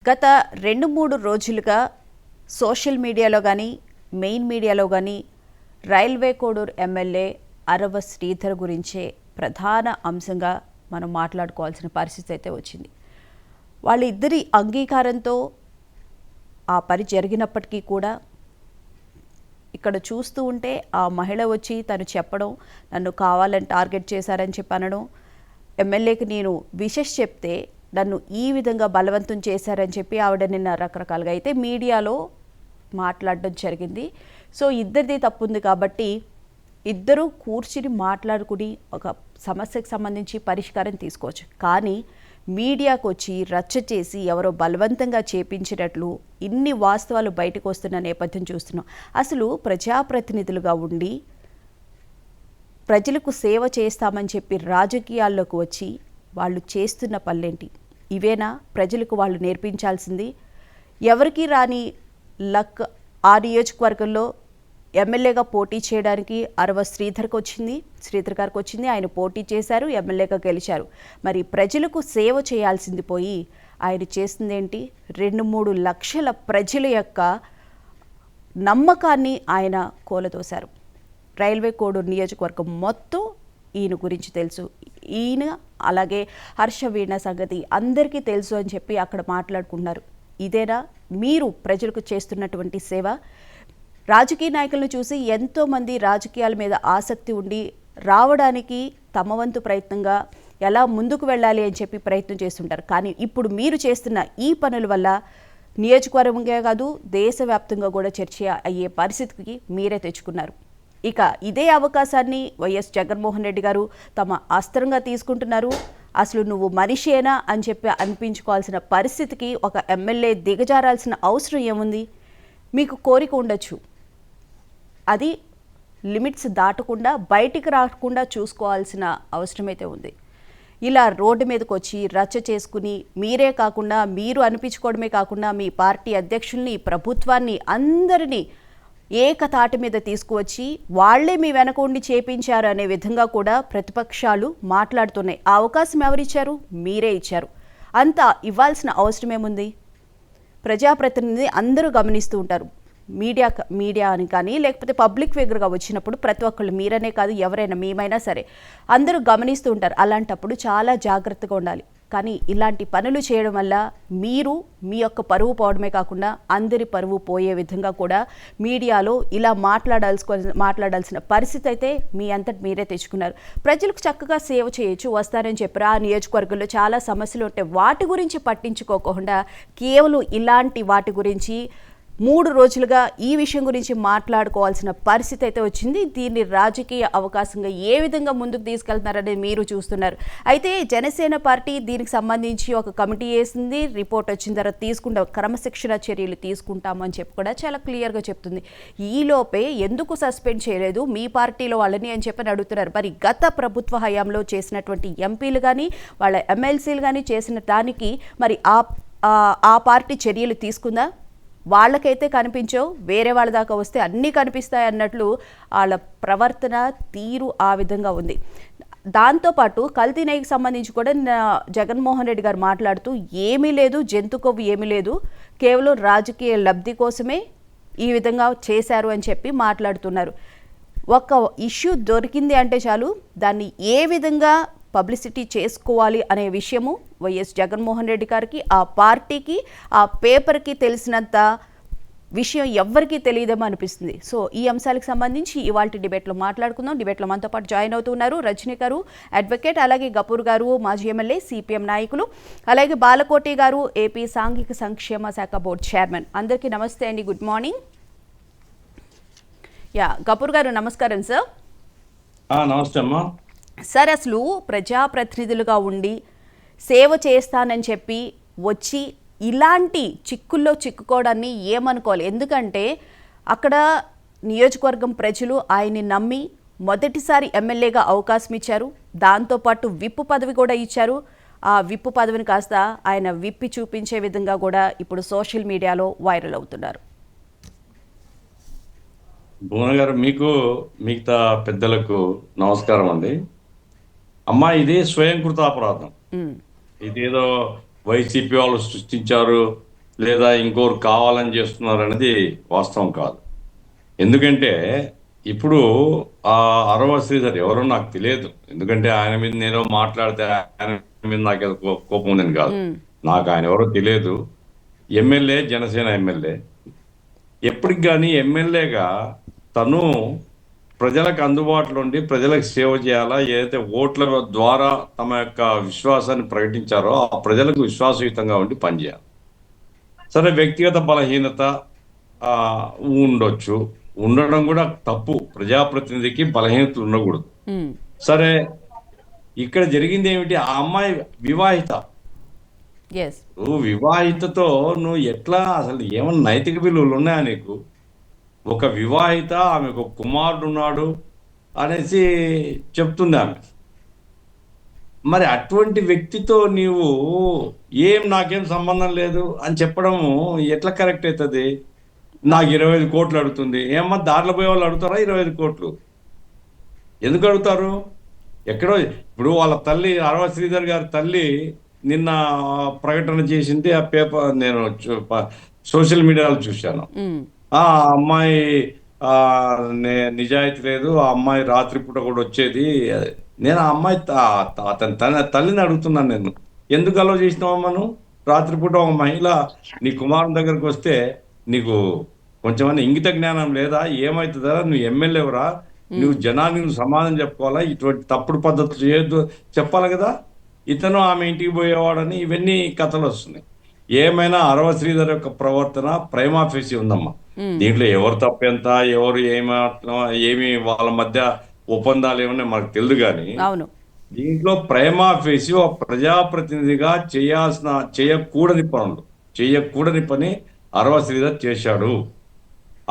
గత 2-3 రోజులుగా సోషల్ మీడియాలో కానీ మెయిన్ మీడియాలో కానీ రైల్వే కోడూరు ఎమ్మెల్యే అరవ శ్రీధర్ గురించే ప్రధాన అంశంగా మనం మాట్లాడుకోవాల్సిన పరిస్థితి అయితే వచ్చింది. వాళ్ళిద్దరి అంగీకారంతో ఆ పని జరిగినప్పటికీ కూడా ఇక్కడ చూస్తూ ఉంటే ఆ మహిళ వచ్చి తను చెప్పడం, నన్ను కావాలని టార్గెట్ చేశారని చెప్పి అనడం, ఎమ్మెల్యేకి నేను విషెస్ చెప్తే నన్ను ఈ విధంగా బలవంతం చేశారని చెప్పి ఆవిడ నిన్న రకరకాలుగా అయితే మీడియాలో మాట్లాడడం జరిగింది. సో ఇద్దరిది తప్పు ఉంది కాబట్టి ఇద్దరూ కూర్చుని మాట్లాడుకుని ఒక సమస్యకు సంబంధించి పరిష్కారం తీసుకోవచ్చు. కానీ మీడియాకు వచ్చి రచ్చ చేసి ఎవరో బలవంతంగా చేపించినట్లు ఇన్ని వాస్తవాలు బయటకు వస్తున్న నేపథ్యం చూస్తున్నాం. అసలు ప్రజాప్రతినిధులుగా ఉండి ప్రజలకు సేవ చేస్తామని చెప్పి రాజకీయాల్లోకి వచ్చి వాళ్ళు చేస్తున్న పనులేంటి? ఇవేనా ప్రజలకు వాళ్ళు నేర్పించాల్సింది? ఎవరికి రాని లక్ ఆ నియోజకవర్గంలో ఎమ్మెల్యేగా పోటీ చేయడానికి అరవ శ్రీధర్ గారికి వచ్చింది. ఆయన పోటీ చేశారు, ఎమ్మెల్యేగా గెలిచారు. మరి ప్రజలకు సేవ చేయాల్సింది పోయి ఆయన చేస్తుంది ఏంటి? 2-3 లక్షల ప్రజల యొక్క నమ్మకాన్ని ఆయన కూలదోశారు. రైల్వే కోడూరు నియోజకవర్గం మొత్తం ఈయన గురించి తెలుసు. ఈయన అలాగే హర్షవీణ సంగతి అందరికీ తెలుసు అని చెప్పి అక్కడ మాట్లాడుకున్నారు. ఇదేనా మీరు ప్రజలకు చేస్తున్నటువంటి సేవ? రాజకీయ నాయకులను చూసి ఎంతోమంది రాజకీయాల మీద ఆసక్తి ఉండి రావడానికి తమ వంతు ప్రయత్నంగా ఎలా ముందుకు వెళ్ళాలి అని చెప్పి ప్రయత్నం చేస్తుంటారు. కానీ ఇప్పుడు మీరు చేస్తున్న ఈ పనుల వల్ల నియోజకవర్గంగా కాదు దేశవ్యాప్తంగా కూడా చర్చ అయ్యే పరిస్థితికి మీరే తెచ్చుకున్నారు. ఇక ఇదే అవకాశాన్ని వైఎస్ జగన్మోహన్ రెడ్డి గారు తమ అస్త్రంగా తీసుకుంటున్నారు. అసలు నువ్వు మనిషేనా అని చెప్పి అనిపించుకోవాల్సిన పరిస్థితికి ఒక ఎమ్మెల్యే దిగజారాల్సిన అవసరం ఏముంది? మీకు కోరిక ఉండొచ్చు, అది లిమిట్స్ దాటకుండా బయటికి రాకుండా చూసుకోవాల్సిన అవసరమైతే ఉంది. ఇలా రోడ్డు మీదకి వచ్చి రచ్చ చేసుకుని మీరే కాకుండా మీరు అనిపించుకోవడమే కాకుండా మీ పార్టీ అధ్యక్షుల్ని, ప్రభుత్వాన్ని అందరినీ ఏకతాటి మీద తీసుకువచ్చి వాళ్లే మీ వెనక ఉండి చేపించారు అనే విధంగా కూడా ప్రతిపక్షాలు మాట్లాడుతున్నాయి. ఆ అవకాశం ఎవరిచ్చారు? మీరే ఇచ్చారు. అంతా ఇవ్వాల్సిన అవసరం ఏముంది? ప్రజాప్రతినిధి అందరూ గమనిస్తూ ఉంటారు. మీడియా అని కానీ లేకపోతే పబ్లిక్ ఫిగర్గా వచ్చినప్పుడు ప్రతి ఒక్కళ్ళు, మీరనే కాదు ఎవరైనా, మేమైనా సరే అందరూ గమనిస్తూ ఉంటారు. అలాంటప్పుడు చాలా జాగ్రత్తగా ఉండాలి. కానీ ఇలాంటి పనులు చేయడం వల్ల మీరు మీ యొక్క పరువు పోవడమే కాకుండా అందరి పరువు పోయే విధంగా కూడా మీడియాలో ఇలా మాట్లాడాల్సిన పరిస్థితి అయితే మీ అంతటి మీరే తెచ్చుకున్నారు. ప్రజలకు చక్కగా సేవ చేయొచ్చు, వస్తారని చెప్పారు. ఆ నియోజకవర్గంలో చాలా సమస్యలు ఉంటాయి, వాటి గురించి పట్టించుకోకుండా కేవలం ఇలాంటి వాటి గురించి 3 రోజులుగా ఈ విషయం గురించి మాట్లాడుకోవాల్సిన పరిస్థితి అయితే వచ్చింది. దీన్ని రాజకీయ అవకాశంగా ఏ విధంగా ముందుకు తీసుకెళ్తున్నారనేది మీరు చూస్తున్నారు. అయితే జనసేన పార్టీ దీనికి సంబంధించి ఒక కమిటీ వేసింది. రిపోర్ట్ వచ్చిన తర్వాత క్రమశిక్షణ చర్యలు తీసుకుంటాము అని చెప్పి కూడా చాలా క్లియర్గా చెప్తుంది. ఈలోపే ఎందుకు సస్పెండ్ చేయలేదు మీ పార్టీలో వాళ్ళని అని చెప్పని అడుగుతున్నారు. మరి గత ప్రభుత్వ హయాంలో చేసినటువంటి ఎంపీలు కానీ వాళ్ళ ఎమ్మెల్సీలు కానీ చేసిన దానికి మరి ఆ పార్టీ చర్యలు తీసుకుందా? వాళ్ళకైతే కనిపించవు, వేరే వాళ్ళ దాకా వస్తే అన్నీ కనిపిస్తాయి అన్నట్లు వాళ్ళ ప్రవర్తన తీరు ఆ విధంగా ఉంది. దాంతోపాటు కల్తీ నెయ్యికి సంబంధించి కూడా జగన్మోహన్ రెడ్డి గారు మాట్లాడుతూ ఏమీ లేదు, జంతు కొవ్వు ఏమీ లేదు, కేవలం రాజకీయ లబ్ధి కోసమే ఈ విధంగా చేశారు అని చెప్పి మాట్లాడుతున్నారు. ఒక ఇష్యూ దొరికింది అంటే చాలు దాన్ని ఏ విధంగా పబ్లిసిటీ చేసుకోవాలి అనే విషయము వైఎస్ జగన్మోహన్ రెడ్డి గారికి, ఆ పార్టీకి, ఆ పేపర్కి తెలిసినంత విషయం ఎవ్వరికీ తెలియదేమో అనిపిస్తుంది. సో ఈ అంశాలకు సంబంధించి ఇవాళ డిబేట్లో మాట్లాడుకుందాం. డిబేట్లో మనతో పాటు జాయిన్ అవుతున్నారు రజనీ గారు, అడ్వకేట్, అలాగే గపూర్ గారు, మాజీ ఎమ్మెల్యే, సిపిఎం నాయకులు, అలాగే బాలకోటి గారు, ఏపీ సాంఘిక సంక్షేమ శాఖ బోర్డు చైర్మన్. అందరికీ నమస్తే అండి, గుడ్ మార్నింగ్. గపూర్ గారు నమస్కారం సార్. నమస్తే అమ్మా. సార్, అసలు ప్రజాప్రతినిధులుగా ఉండి సేవ చేస్తానని చెప్పి వచ్చి ఇలాంటి చిక్కుల్లో చిక్కుకోవడాన్ని ఏమనుకోవాలి? ఎందుకంటే అక్కడ నియోజకవర్గం ప్రజలు ఆయన్ని నమ్మి మొదటిసారి ఎమ్మెల్యేగా అవకాశం ఇచ్చారు, దాంతోపాటు విప్పు పదవి కూడా ఇచ్చారు. ఆ విప్పు పదవిని కాస్త ఆయన విప్పి చూపించే విధంగా కూడా ఇప్పుడు సోషల్ మీడియాలో వైరల్ అవుతున్నారు. భువన గారు, మీకు మిగతా పెద్దలకు నమస్కారం అండి. అమ్మా, ఇది స్వయంకృత అపరాధం. ఇదేదో వైసీపీ వాళ్ళు సృష్టించారు, లేదా ఇంకోరు కావాలని చేస్తున్నారు అనేది వాస్తవం కాదు. ఎందుకంటే ఇప్పుడు ఆ అరవ శ్రీధర్ ఎవరో నాకు తెలియదు. ఎందుకంటే ఆయన మీద నేను మాట్లాడితే ఆయన మీద నాకు ఏదో కోపం ఉందని కాదు. ఉమ్, నాకు ఆయన ఎవరో తెలియదు. MLA, Janasena MLA. ఎప్పటికి కానీ ఎమ్మెల్యేగా తను ప్రజలకు అందుబాటులో ఉండి ప్రజలకు సేవ చేయాలా, ఏదైతే ఓట్ల ద్వారా తమ యొక్క విశ్వాసాన్ని ప్రకటించారో ఆ ప్రజలకు విశ్వాసయుతంగా ఉండి పనిచేయాలి. సరే, వ్యక్తిగత బలహీనత ఆ, ఉండొచ్చు. ఉండడం కూడా తప్పు. ప్రజాప్రతినిధికి బలహీనతలు ఉండకూడదు. ఉమ్, సరే, ఇక్కడ జరిగింది ఏమిటి? ఆ అమ్మాయి వివాహిత. ఎస్. నువ్వు వివాహితతో నువ్వు ఎట్లా, అసలు ఏమన్నా నైతిక విలువలు ఉన్నాయా నీకు? ఒక వివాహిత, ఆమెకు ఒక కుమారుడు ఉన్నాడు అనేసి చెప్తుంది ఆమె. మరి అటువంటి వ్యక్తితో నీవు నాకేం సంబంధం లేదు అని చెప్పడము ఎట్లా కరెక్ట్ అవుతుంది? నాకు 25 కోట్లు అడుగుతుంది. ఏమన్నా దారిలో పోయే వాళ్ళు అడుగుతారా 25 కోట్లు? ఎందుకు అడుగుతారు? ఎక్కడో ఇప్పుడు వాళ్ళ తల్లి అరవ శ్రీధర్ గారి తల్లి నిన్న ప్రకటన చేసింది. ఆ పేపర్ నేను సోషల్ మీడియాలో చూశాను. ఉమ్, ఆ అమ్మాయి ఆ, నిజాయితీ లేదు, ఆ అమ్మాయి రాత్రిపూట కూడా వచ్చేది. నేను ఆ అమ్మాయి అతని తల్లిని అడుగుతున్నాను. నేను ఎందుకు అలో చేసినావమ్మా? నువ్వు రాత్రిపూట ఒక మహిళ నీ కుమారుని దగ్గరకు వస్తే నీకు కొంచెమన్నా ఇంగిత జ్ఞానం లేదా? ఏమవుతుందా? నువ్వు ఎమ్మెల్యేవరా? నువ్వు జనాన్ని నువ్వు సమాధానం చెప్పుకోవాలా? ఇటువంటి తప్పుడు పద్ధతులు చేయొద్దు చెప్పాలి కదా. ఇతను ఆమె ఇంటికి పోయేవాడని ఇవన్నీ కథలు వస్తున్నాయి. ఏమైనా అరవ శ్రీధర్ యొక్క ప్రవర్తన ప్రైమా ఫేసి ఉందమ్మా. దీంట్లో ఎవరు తప్పెంత, ఎవరు ఏమి వాళ్ళ మధ్య ఒప్పందాలు ఏమన్నా మనకు తెలియదు. కానీ అవును. దీంట్లో ప్రైమా ఫేసి ఒక ప్రజాప్రతినిధిగా చేయకూడని పని అరవ శ్రీధర్ చేశాడు.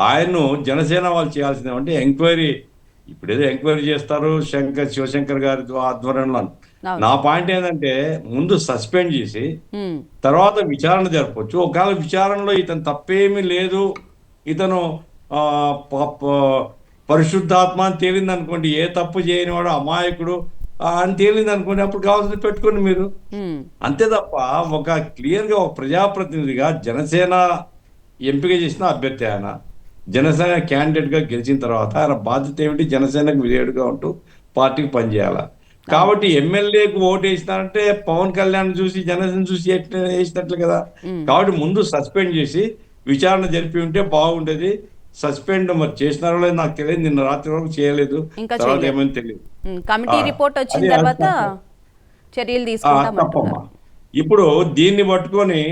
ఆయన్ను జనసేన వాళ్ళు చేయాల్సింది అంటే ఎంక్వైరీ. ఇప్పుడేదో ఎంక్వైరీ చేస్తారు శివశంకర్ గారి ఆధ్వర్యంలో. అవును. నా పాయింట్ ఏంటంటే ముందు సస్పెండ్ చేసి ఉమ్, తర్వాత విచారణ జరపవచ్చు. ఒకవేళ విచారణలో ఇతను తప్పేమీ లేదు, ఇతను ఆ, పరిశుద్ధాత్మ అని తేలింది అనుకోండి, ఏ తప్పు చేయని వాడు అమాయకుడు అని తేలింది అనుకోండి, అప్పుడు కావాల్సింది పెట్టుకోండి మీరు. ఉమ్, అంతే తప్ప ఒక క్లియర్గా ఒక ప్రజాప్రతినిధిగా జనసేన ఎంపిక చేసిన అభ్యర్థి ఆయన జనసేన క్యాండిడేట్గా గెలిచిన తర్వాత ఆయన బాధ్యత ఏమిటి? జనసేనకు విధేయుడుగా ఉంటూ పార్టీకి పనిచేయాలి. కాబట్టి ఎమ్మెల్యేకు ఓటు వేసినారంటే పవన్ కళ్యాణ్ చూసి జనసేన చూసి వేసినట్లు కదా. కాబట్టి ముందు సస్పెండ్ చేసి విచారణ జరిపి ఉంటే బాగుండేది. సస్పెండ్ మరి చేసినారో లేదు నాకు తెలియదు. నిన్న రాత్రి వరకు చేయలేదు, ఇంకా తర్వాత చేయలేదు. ఏమని తెలియదు. కమిటీ రిపోర్ట్ వచ్చిన అది తర్వాత తప్పు. చర్యలు తీసుకుంటామంటున్నారు. తప్పమ్మా. ఇప్పుడు దీన్ని పట్టుకొని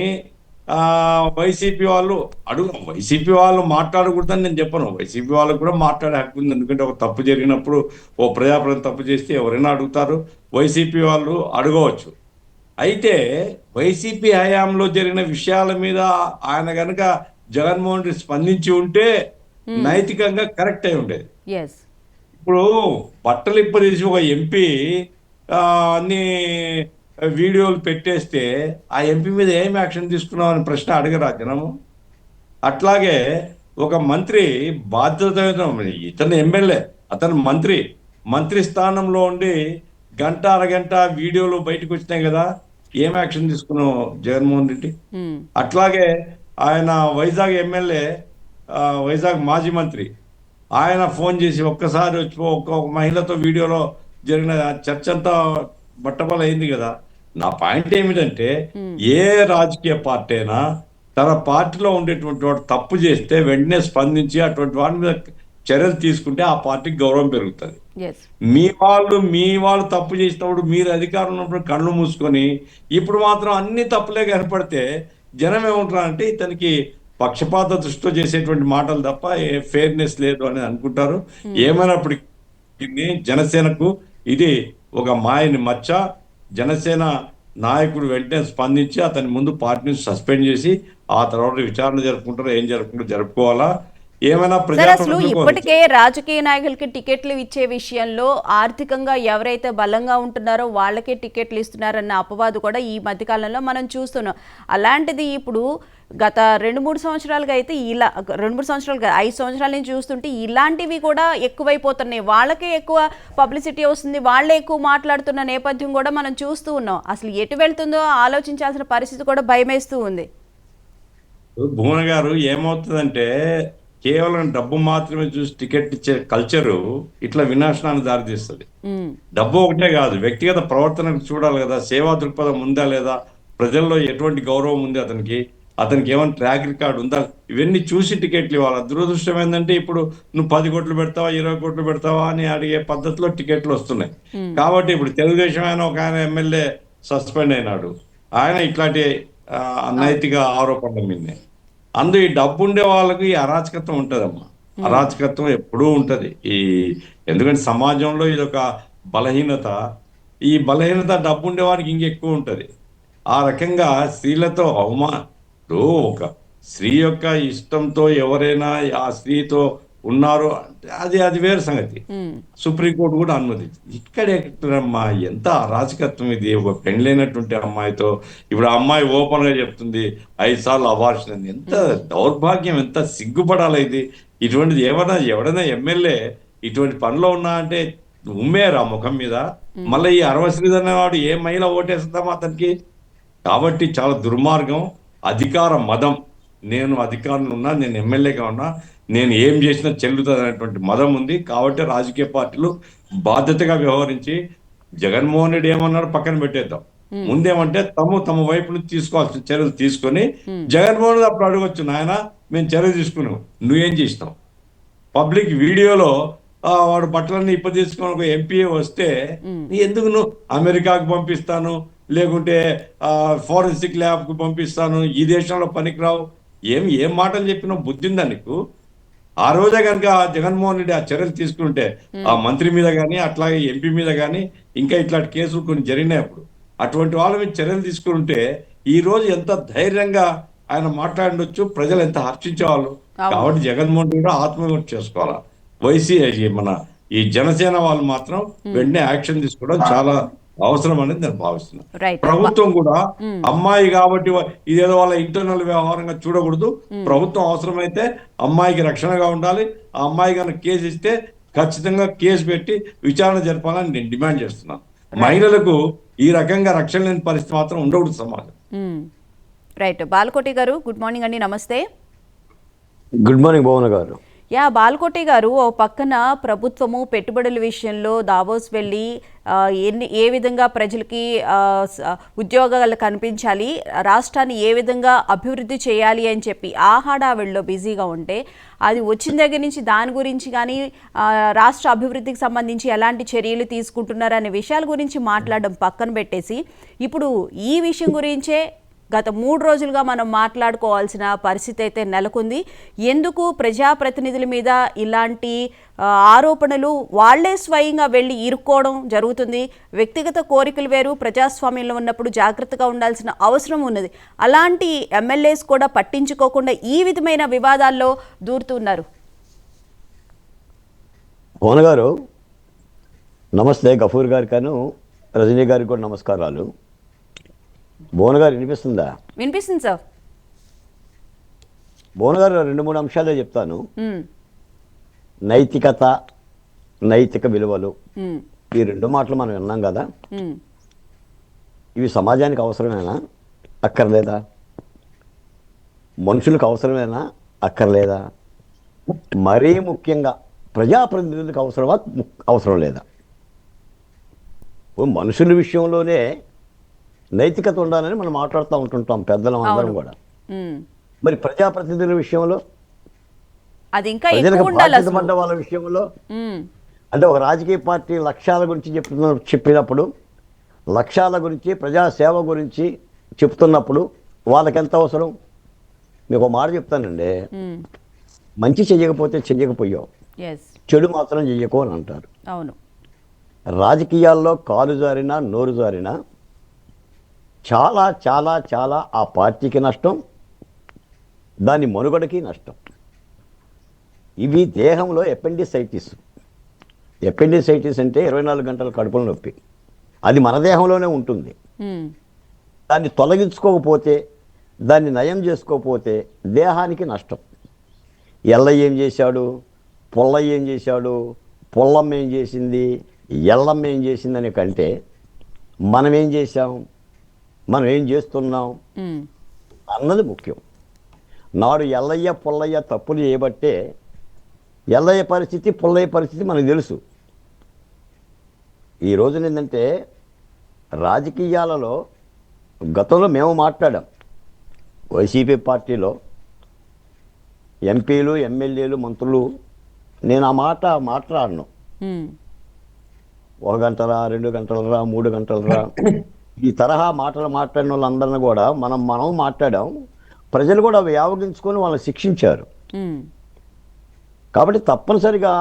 వైసీపీ వాళ్ళు మాట్లాడకూడదని నేను చెప్పను. వైసీపీ వాళ్ళకు కూడా మాట్లాడే హక్కు ఉంది. ఎందుకంటే ఒక తప్పు జరిగినప్పుడు ఓ ప్రజాప్రతినిధి తప్పు చేస్తే ఎవరైనా అడుగుతారు. వైసీపీ వాళ్ళు అడగవచ్చు. అయితే వైసీపీ హయాంలో జరిగిన విషయాల మీద ఆయన కనుక జగన్మోహన్ రెడ్డి స్పందించి ఉంటే నైతికంగా కరెక్ట్ అయి ఉండేది. ఎస్. ఇప్పుడు బట్టలు ఇప్పదీసి ఒక ఎంపీ అన్ని వీడియోలు పెట్టేస్తే ఆ ఎంపీ మీద ఏం యాక్షన్ తీసుకున్నావు అని ప్రశ్న అడగరా జనము? అట్లాగే ఒక మంత్రి బాధ్యత, ఇతను ఎమ్మెల్యే, అతను మంత్రి స్థానంలో ఉండి గంట అరగంట వీడియోలు బయటకు వచ్చినాయి కదా, ఏం యాక్షన్ తీసుకున్నావు జగన్మోహన్ రెడ్డి? అట్లాగే ఆయన వైజాగ్ ఎమ్మెల్యే, వైజాగ్ మాజీ మంత్రి, ఆయన ఫోన్ చేసి ఒక్కసారి వచ్చి ఒక్క మహిళతో వీడియోలో జరిగిన చర్చ అంతా బట్టబల అయింది కదా. నా పాయింట్ ఏమిటంటే ఏ రాజకీయ పార్టీ అయినా తన పార్టీలో ఉండేటువంటి వాడు తప్పు చేస్తే వెంటనే స్పందించి అటువంటి వాడి మీద చర్యలు తీసుకుంటే ఆ పార్టీకి గౌరవం పెరుగుతుంది. మీ వాళ్ళు తప్పు చేసినప్పుడు మీరు అధికారం ఉన్నప్పుడు కళ్ళు మూసుకొని ఇప్పుడు మాత్రం అన్ని తప్పులే కనపడితే జనం ఏమంటారంటే ఇతనికి పక్షపాత దృష్టితో చేసేటువంటి మాటలు తప్ప ఫెయిర్నెస్ లేదు అని అనుకుంటారు. ఏమైనప్పటికీ జనసేనకు ఇది ఒక మాయని మచ్చ. జనసేన నాయకుడు వెంటనే స్పందించి అతని ముందు పార్టీని సస్పెండ్ చేసి ఆ తర్వాత విచారణ జరుపుకుంటారో ఏం జరుపుకోవాలా. ఏమైనా అసలు ఇప్పటికే రాజకీయ నాయకులకి టికెట్లు ఇచ్చే విషయంలో ఆర్థికంగా ఎవరైతే బలంగా ఉంటున్నారో వాళ్ళకే టికెట్లు ఇస్తున్నారన్న అపవాదు కూడా ఈ మధ్యకాలంలో మనం చూస్తున్నాం. అలాంటిది ఇప్పుడు గత 2-3 సంవత్సరాలుగా అయితే ఇలా 2-3 సంవత్సరాలుగా 5 సంవత్సరాల నుంచి చూస్తుంటే ఇలాంటివి కూడా ఎక్కువైపోతున్నాయి. వాళ్ళకే ఎక్కువ పబ్లిసిటీ వస్తుంది, వాళ్ళే ఎక్కువ మాట్లాడుతున్న నేపథ్యం కూడా మనం చూస్తూ ఉన్నాం. అసలు ఎటు వెళ్తుందో ఆలోచించాల్సిన పరిస్థితి కూడా భయమేస్తూ ఉంది. భువన గారు ఏమవుతుందంటే కేవలం డబ్బు మాత్రమే చూసి టికెట్ ఇచ్చే కల్చరు ఇట్లా వినాశనాన్ని దారితీస్తుంది. ఉమ్, డబ్బు ఒకటే కాదు, వ్యక్తిగత ప్రవర్తనకు చూడాలి కదా, సేవా దృక్పథం ఉందా లేదా, ప్రజల్లో ఎటువంటి గౌరవం ఉంది అతనికి, అతనికి ఏమైనా ట్రాక్ రికార్డు ఉందా, ఇవన్నీ చూసి టికెట్లు ఇవ్వాలి. దురదృష్టం ఏంటంటే ఇప్పుడు నువ్వు 10 కోట్లు పెడతావా 20 కోట్లు పెడతావా అని అడిగే పద్ధతిలో టికెట్లు వస్తున్నాయి. ఉమ్, కాబట్టి ఇప్పుడు తెలుగుదేశం ఆయన ఒక ఆయన ఎమ్మెల్యే సస్పెండ్ అయినాడు, ఆయన ఇట్లాంటి అవును. అనైతిక ఆరోపణల మీదనే. అందు ఈ డబ్బు ఉండే వాళ్ళకి ఈ అరాచకత్వం ఉంటదమ్మా. ఉమ్, అరాచకత్వం ఎప్పుడూ ఉంటది. ఎందుకంటే సమాజంలో ఇదొక బలహీనత. ఈ బలహీనత డబ్బు ఉండేవాడికి ఇంకెక్కువ ఉంటది. ఆ రకంగా స్త్రీలతో ఇప్పుడు ఒక స్త్రీ యొక్క ఇష్టంతో ఎవరైనా ఆ స్త్రీతో ఉన్నారు అంటే అది అది వేరే సంగతి. ఉమ్, సుప్రీంకోర్టు కూడా అనుమతించింది. ఇక్కడ ఎక్కడమ్మా ఎంత అరాచకత్వం ఇది! ఒక పెళ్ళైనటువంటి అమ్మాయితో ఇప్పుడు ఆ అమ్మాయి ఓపెన్ గా చెప్తుంది 5 సార్లు అబార్షన్ అని. ఎంత దౌర్భాగ్యం, ఎంత సిగ్గుపడాలి ఇది. ఇటువంటిది ఎవడైనా ఎమ్మెల్యే ఇటువంటి పనిలో ఉన్నా అంటే ఉమ్మేరా ముఖం మీద. మళ్ళీ ఈ 60 శ్రీధర్ వాడు ఏ మహిళ ఓటేస్తుందామా అతనికి? కాబట్టి చాలా దుర్మార్గం, అధికార మదం. నేను అధికారంలో ఉన్నా, నేను ఎమ్మెల్యేగా ఉన్నా, నేను ఏం చేసినా చెల్లుతుంది అనేటువంటి మదం ఉంది. కాబట్టి రాజకీయ పార్టీలు బాధ్యతగా వ్యవహరించి, జగన్మోహన్ రెడ్డి ఏమన్నాడు పక్కన పెట్టేద్దాం, ముందేమంటే తమ వైపు నుంచి తీసుకోవాల్సిన చర్యలు తీసుకొని, జగన్మోహన్ రెడ్డి అప్పుడు అడగొచ్చు, నాయన మేము చర్య తీసుకున్నాం, నువ్వేం చేసినావు? పబ్లిక్ వీడియోలో వాడు బట్టలన్నీ తీసుకొని ఒక ఎంపీ వస్తే ఎందుకు నువ్వు అమెరికాకు పంపిస్తాను, లేకుంటే ఫోరెన్సిక్ ల్యాబ్కు పంపిస్తాను, ఈ దేశంలో పనికిరావు, ఏం మాటలు చెప్పినావు? బుద్ధి ఉందా నీకు? ఆ రోజే కనుక జగన్మోహన్ రెడ్డి ఆ చర్యలు తీసుకుంటే ఆ మంత్రి మీద కానీ అట్లాగే ఎంపీ మీద కానీ ఇంకా ఇట్లాంటి కేసులు కొన్ని జరిగినాయి. అప్పుడు అటువంటి వాళ్ళ మీద చర్యలు తీసుకుంటే ఈ రోజు ఎంత ధైర్యంగా ఆయన మాట్లాడవచ్చు, ప్రజలు ఎంత హర్షించేవాళ్ళు. అవును. కాబట్టి జగన్మోహన్ రెడ్డి కూడా ఆత్మవిమర్శ చేసుకోవాలా. మన ఈ జనసేన వాళ్ళు మాత్రం వెంటనే యాక్షన్ తీసుకోవడం చాలా అవసరం అనేది నేను భావిస్తున్నాను. రైట్. ప్రభుత్వం కూడా అమ్మాయి కాబట్టి ఇదేదో వాళ్ళ ఇంటర్నల్ వ్యవహారంగా చూడకూడదు. ప్రభుత్వం అవసరమైతే అమ్మాయికి రక్షణగా ఉండాలి. ఆ అమ్మాయి కనుక కేసు ఇస్తే ఖచ్చితంగా కేసు పెట్టి విచారణ జరపాలని నేను డిమాండ్ చేస్తున్నాను. మహిళలకు ఈ రకంగా రక్షణ లేని పరిస్థితి మాత్రం ఉండకూడదు సమాజం. రైట్. బాలకోటి గారు గుడ్ మార్నింగ్ అండి, నమస్తే. గుడ్ మార్నింగ్ భువన గారు. బాలకోటి గారు, ఓ పక్కన ప్రభుత్వము పెట్టుబడుల విషయంలో దావోస్ వెళ్ళి ఏ విధంగా ప్రజలకి ఉద్యోగాలు కనిపించాలి, రాష్ట్రాన్ని ఏ విధంగా అభివృద్ధి చేయాలి అని చెప్పి హడావిడిలో బిజీగా ఉంటే, అది వచ్చిన దగ్గర నుంచి దాని గురించి కానీ రాష్ట్ర అభివృద్ధికి సంబంధించి ఎలాంటి చర్యలు తీసుకుంటున్నారు అనే విషయాల గురించి మాట్లాడడం పక్కన పెట్టేసి, ఇప్పుడు ఈ విషయం గురించే గత 3 రోజులుగా మనం మాట్లాడుకోవాల్సిన పరిస్థితి అయితే నెలకొంది. ఎందుకు ప్రజాప్రతినిధుల మీద ఇలాంటి ఆరోపణలు వాళ్లే స్వయంగా వెళ్ళి ఇరుక్కోవడం జరుగుతుంది? వ్యక్తిగత కోరికలు వేరు, ప్రజాస్వామ్యంలో ఉన్నప్పుడు జాగ్రత్తగా ఉండాల్సిన అవసరం ఉన్నది. అలాంటి ఎమ్మెల్యేస్ కూడా పట్టించుకోకుండా ఈ విధమైన వివాదాల్లో దూరుతున్నారు. భువన గారు నమస్తే. గఫూర్ గారికను రజనీ గారికి కూడా నమస్కారాలు. భువన గారు వినిపిస్తుందా? వినిపిస్తుంది సార్. భువన గారు 2-3 అంశాలే చెప్తాను. నైతికత, నైతిక విలువలు, ఈ 2 మాటలు మనం విన్నాం కదా. ఇవి సమాజానికి అవసరమేనా, అక్కర్లేదా? మనుషులకు అవసరమేనా, అక్కర్లేదా? మరీ ముఖ్యంగా ప్రజాప్రతినిధులకు అవసరం లేదా? మనుషుల విషయంలోనే నైతికత ఉండాలని మనం మాట్లాడుతూ ఉంటుంటాం పెద్దలం అందరం కూడా. మరి ప్రజాప్రతినిధుల విషయంలో, అది ఇంకా ప్రజలకు బాధ్యత పడ్డ వాళ్ళ విషయంలో, అంటే ఒక రాజకీయ పార్టీ లక్ష్యాల గురించి చెప్పినప్పుడు, లక్ష్యాల గురించి ప్రజాసేవ గురించి చెప్తున్నప్పుడు వాళ్ళకి ఎంత అవసరం? మీకు ఒక మాట చెప్తానండి, మంచి చెయ్యకపోతే చెయ్యకపోయావు, చెడు మాత్రం చెయ్యకు అని అంటారు. అవును. రాజకీయాల్లో కాలు జారినా నోరు జారినా చాలా చాలా చాలా ఆ పార్టీకి నష్టం, దాని మనుగడకి నష్టం. ఇవి దేహంలో ఎపెండిసైటిస్ అంటే 24 గంటల కడుపులో నొప్పి. అది మన దేహంలోనే ఉంటుంది. దాన్ని తొలగించుకోకపోతే, దాన్ని నయం చేసుకోకపోతే దేహానికి నష్టం. ఎల్లయ్య ఏం చేశాడు, పొల్లయ్య ఏం చేశాడు, పొల్లమ్మ ఏం చేసింది, ఎల్లమ్మ ఏం చేసిందనే కంటే మనం ఏం చేశాం, మనం ఏం చేస్తున్నాం అన్నది ముఖ్యం. నాడు ఎల్లయ్య పుల్లయ్య తప్పులు చేయబట్టే ఎల్లయ్య పరిస్థితి పుల్లయ్య పరిస్థితి మనకు తెలుసు. ఈ రోజున ఏంటంటే రాజకీయాలలో గతంలో మేము మాట్లాడాం. వైసీపీ పార్టీలో ఎంపీలు, ఎమ్మెల్యేలు, మంత్రులు, నేను ఆ మాట మాట్లాడను. 1 గంటరా, 2 గంటలరా, 3 గంటలరా, ఈ తరహా మాటలు మాట్లాడిన వాళ్ళందరినీ కూడా మనం మాట్లాడాం. ప్రజలు కూడా అవి యావగించుకొని వాళ్ళని శిక్షించారు. కాబట్టి తప్పనిసరిగా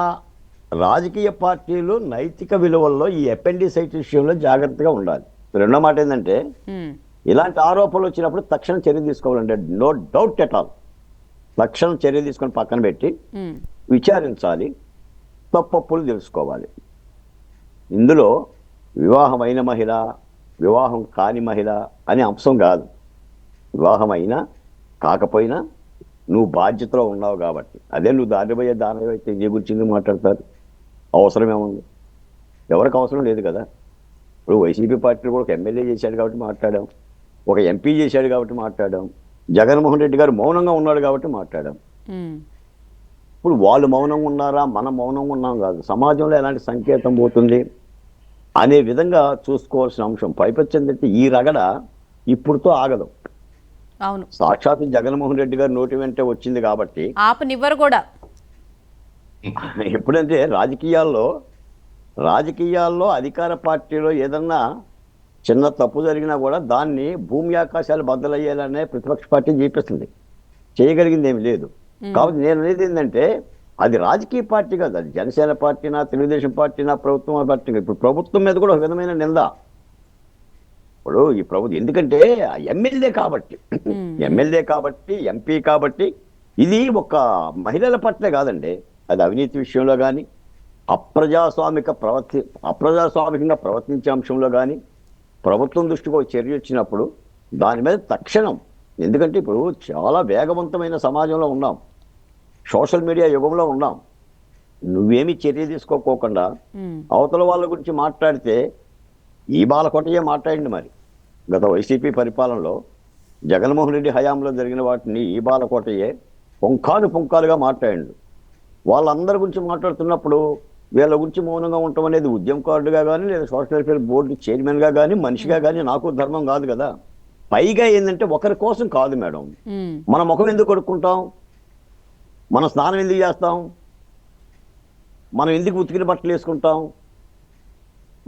రాజకీయ పార్టీలు నైతిక విలువల్లో ఈ అపెండిసైటిస్ విషయంలో జాగ్రత్తగా ఉండాలి. రెండో మాట ఏంటంటే ఇలాంటి ఆరోపణలు వచ్చినప్పుడు తక్షణ చర్య తీసుకోవాలంటే నో డౌట్ ఎట్ ఆల్. తక్షణ చర్య తీసుకొని పక్కన పెట్టి విచారించాలి, తప్పప్పులు తెలుసుకోవాలి. ఇందులో వివాహమైన మహిళ, వివాహం కాని మహిళ అనే అంశం కాదు. వివాహమైనా కాకపోయినా నువ్వు బాధ్యతలో ఉన్నావు కాబట్టి, అదే నువ్వు దారిపోయే దాని అయితే నీ గురించి మాట్లాడతారు. అవసరం ఏముంది? ఎవరికి అవసరం లేదు కదా. ఇప్పుడు వైసీపీ పార్టీ కూడా ఒక ఎమ్మెల్యే చేశాడు కాబట్టి మాట్లాడాం, ఒక ఎంపీ చేశాడు కాబట్టి మాట్లాడాం, జగన్మోహన్ రెడ్డి గారు మౌనంగా ఉన్నాడు కాబట్టి మాట్లాడాం. ఇప్పుడు వాళ్ళు మౌనంగా ఉన్నారా, మనం మౌనంగా ఉన్నాం కాదు, సమాజంలో ఎలాంటి సంకేతం పోతుంది అనే విధంగా చూసుకోవాల్సిన అంశం. పైపొచ్చిందంటే ఈ రగడ ఇప్పుడుతో ఆగదు. అవును, సాక్షాత్ జగన్మోహన్ రెడ్డి గారు నోటి వెంటే వచ్చింది కాబట్టి ఆపనివ్వరు కూడా. ఎప్పుడంటే రాజకీయాల్లో అధికార పార్టీలో ఏదన్నా చిన్న తప్పు జరిగినా కూడా దాన్ని భూమి ఆకాశాలు బద్దలయ్యేలానే ప్రతిపక్ష పార్టీ చూపిస్తుంది. చేయగలిగింది ఏమి లేదు. కాబట్టి నేను అనేది ఏంటంటే అది రాజకీయ పార్టీ కాదు, అది జనసేన పార్టీనా, తెలుగుదేశం పార్టీనా, ప్రభుత్వం పార్టీ. ఇప్పుడు ప్రభుత్వం మీద కూడా ఒక విధమైన నింద. ఇప్పుడు ఈ ప్రభుత్వం ఎందుకంటే ఎమ్మెల్యే కాబట్టి ఎంపీ కాబట్టి ఇది ఒక మహిళల పట్లే కాదండి, అది అవినీతి విషయంలో కానీ అప్రజాస్వామికంగా ప్రవర్తించే అంశంలో కానీ ప్రభుత్వం దృష్టికి ఒక చర్య వచ్చినప్పుడు దాని మీద తక్షణం. ఎందుకంటే ఇప్పుడు చాలా వేగవంతమైన సమాజంలో ఉన్నాం, సోషల్ మీడియా యుగంలో ఉన్నాం. నువ్వేమి చర్య తీసుకోకోకుండా అవతల వాళ్ళ గురించి మాట్లాడితే ఈ బాలకోటయ్యే మాట్లాడింది. మరి గత వైసీపీ పరిపాలనలో జగన్మోహన్ రెడ్డి హయాంలో జరిగిన వాటిని ఈ బాలకోటయ్యే పుంకాలుగా మాట్లాడిండు. వాళ్ళందరి గురించి మాట్లాడుతున్నప్పుడు వీళ్ళ గురించి మౌనంగా ఉండటం అనేది ఉద్యమకారుడుగా కానీ లేదా సోషల్ వెల్ఫేర్ బోర్డు చైర్మన్గా కానీ మనిషిగా కానీ నాకు ధర్మం కాదు కదా. పైగా ఏంటంటే ఒకరి కోసం కాదు మేడం, మన ముఖం ఎందుకు కడుక్కుంటాం, మన స్నానం ఎందుకు చేస్తాం, మనం ఎందుకు ఉతికిన బట్టలు వేసుకుంటాం,